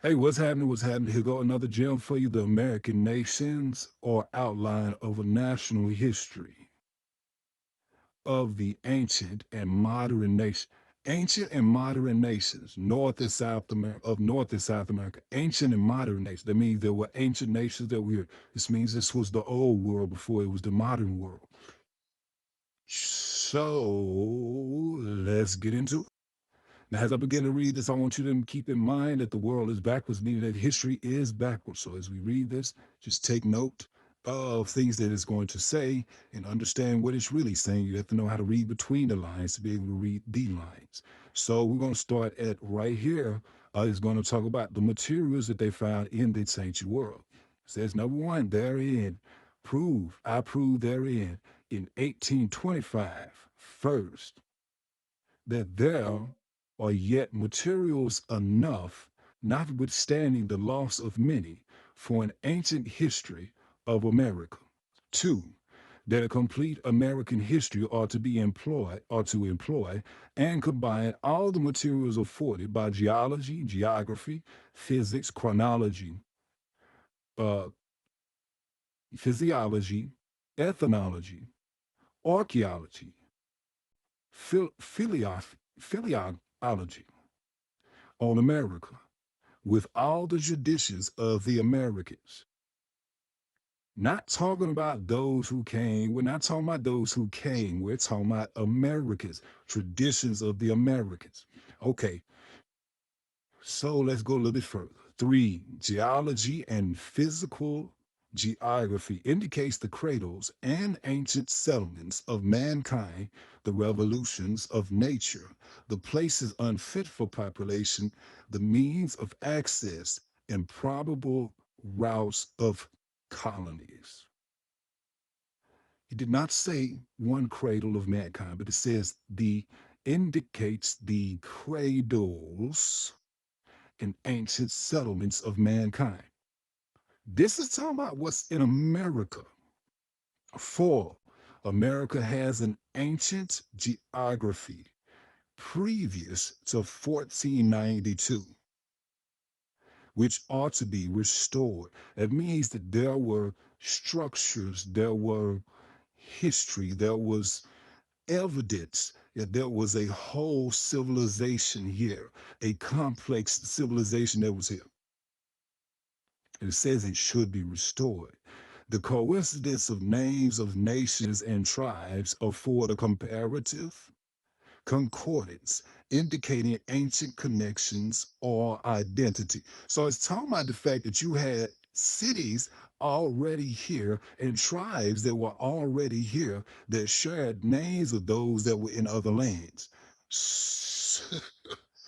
Hey, what's happening? What's happening? Here go another gem for you. The American nations or outline of a national history of the ancient and modern nation. Ancient and modern nations, North and South America, of North and South America. Ancient and modern nations. That means there were ancient nations that were. This means this was the old world before it was the modern world. So let's get into it. Now, as I begin to read this, I want you to keep in mind that the world is backwards, meaning that history is backwards. So as we read this, just take note of things that it's going to say and understand what it's really saying. You have to know how to read between the lines to be able to read the lines. So we're going to start at right here. It's going to talk about the materials that they found in this ancient world. It says, number one, therein, I prove therein in 1825, first, that there are yet materials enough, notwithstanding the loss of many, for an ancient history of America. Two, that a complete American history ought to employ and combine all the materials afforded by geology, geography, physics, chronology, uh, physiology, ethnology, archaeology, philology on America with all the traditions of the Americans. Not talking about those who came. We're not talking about those who came. We're talking about Americans, traditions of the Americans. Okay, so let's go a little bit further. Three, geology and physical geography indicates the cradles and ancient settlements of mankind, the revolutions of nature, the places unfit for population, the means of access, and probable routes of colonies. It did not say one cradle of mankind, but it says the indicates the cradles and ancient settlements of mankind. This is talking about what's in America. For America has an ancient geography previous to 1492, which ought to be restored. That means that there were structures, there were history, there was evidence that there was a whole civilization here, a complex civilization that was here. It says it should be restored. The coincidence of names of nations and tribes afford a comparative concordance indicating ancient connections or identity. So it's talking about the fact that you had cities already here and tribes that were already here that shared names of those that were in other lands.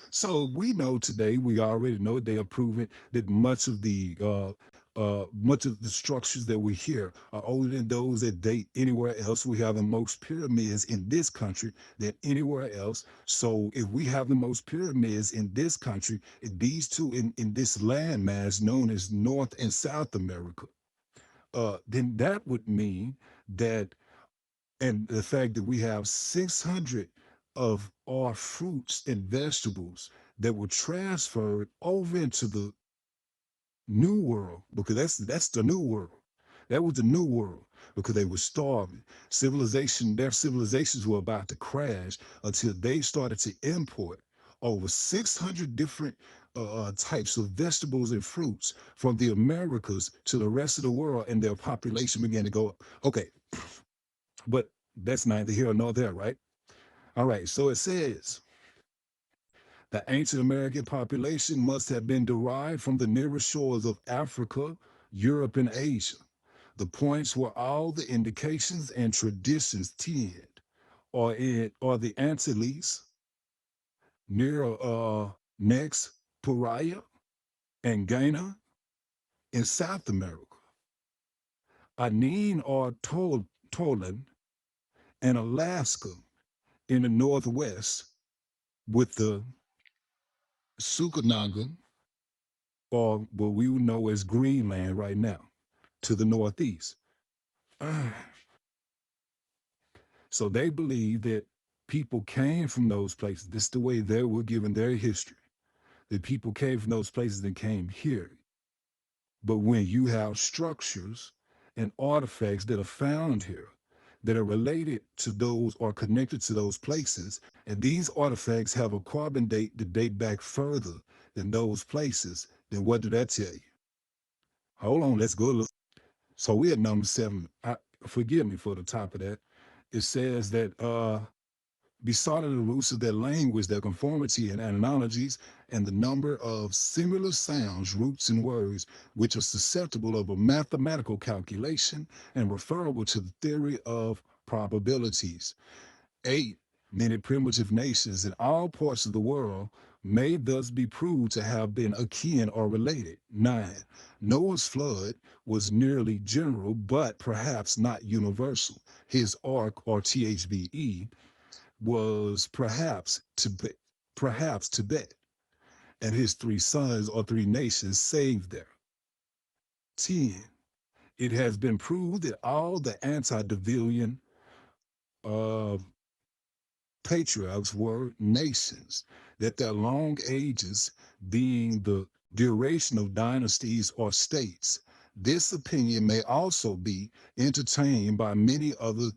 So we know today, we already know they are proving that much of the structures that we hear are older than those that date anywhere else. We have the most pyramids in this country than anywhere else. So if we have the most pyramids in this country, these two in this landmass known as North and South America, then that would mean that, and the fact that we have 600 of our fruits and vegetables that were transferred over into the new world, because that's the new world. That was the new world because they were starving. Their civilizations were about to crash until they started to import over 600 different types of vegetables and fruits from the Americas to the rest of the world, and their population began to go up. Okay, but that's neither here nor there, right? All right, so it says the ancient American population must have been derived from the nearest shores of Africa, Europe, and Asia, the points where all the indications and traditions tend, or the Antilles, near next Paria and Ghana in South America, Anin or Tolan and Alaska in the Northwest, with the Sukanagan, or what we would know as Greenland right now, to the Northeast. So they believe that people came from those places. This is the way they were given their history. that people came from those places and came here. But when you have structures and artifacts that are found here that are related to those or connected to those places, and these artifacts have a carbon date that date back further than those places, then what did that tell you? Hold on, let's go look. So we're at number 7. Forgive me for the top of that. It says that besought of the roots of their language, their conformity and analogies, and the number of similar sounds, roots, and words, which are susceptible of a mathematical calculation and referable to the theory of probabilities. 8. Many primitive nations in all parts of the world may thus be proved to have been akin or related. 9. Noah's flood was nearly general, but perhaps not universal. His ark, or THBE, was perhaps Tibet, and his 3 sons or 3 nations saved there. 10. It has been proved that all the antediluvian uh, patriarchs were nations, that their long ages being the duration of dynasties or states. This opinion may also be entertained by many other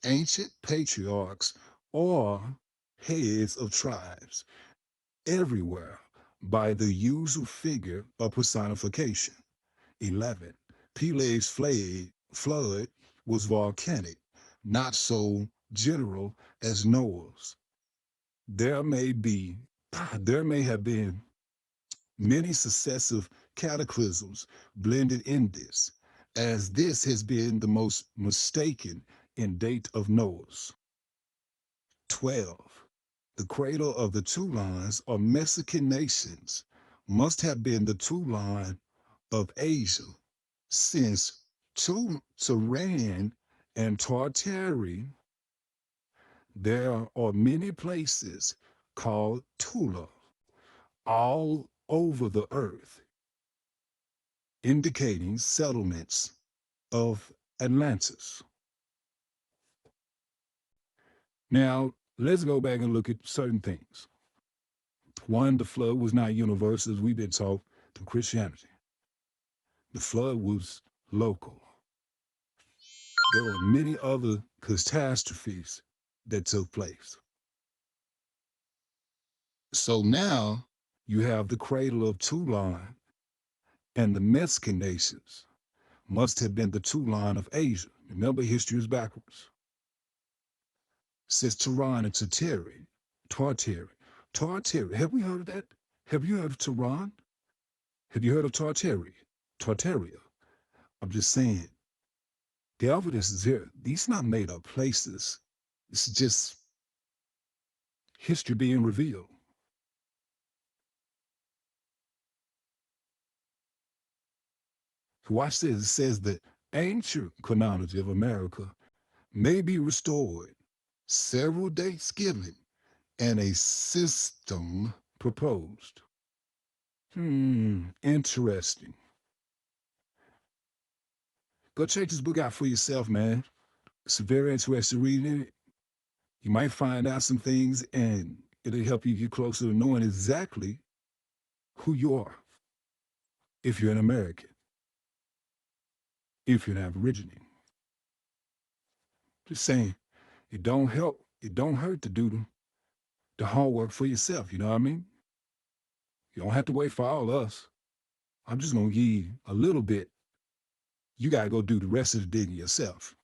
ancient patriarchs or heads of tribes everywhere by the usual figure of personification. 11. Peleg's flood was volcanic, not so general as Noah's. There may have been many successive cataclysms blended in this, as this has been the most mistaken in date of Noah's. 12. The cradle of the Toulons or Mexican nations must have been the Toulon of Asia, since Turan and Tartary, there are many places called Tula all over the earth, indicating settlements of Atlantis. Now, let's go back and look at certain things. 1, the flood was not universal, as we've been taught through Christianity. The flood was local. There were many other catastrophes that took place. So now you have the cradle of Toulon, and the Mexican nations must have been the Toulon of Asia. Remember, history is backwards. Says Turan and Tartary. Have we heard of that? Have you heard of Turan? Have you heard of Tartaria? I'm just saying, the evidence is here. These are not made up places. It's just history being revealed. Watch this. It says the ancient chronology of America may be restored, several dates given, and a system proposed. Interesting. Go check this book out for yourself, man. It's very interesting reading it. You might find out some things, and it'll help you get closer to knowing exactly who you are. If you're an American, if you're an Aborigine. Just saying, it don't hurt to do the hard work for yourself, you know what I mean? You don't have to wait for all us. I'm just gonna give you a little bit. You gotta go do the rest of the digging yourself.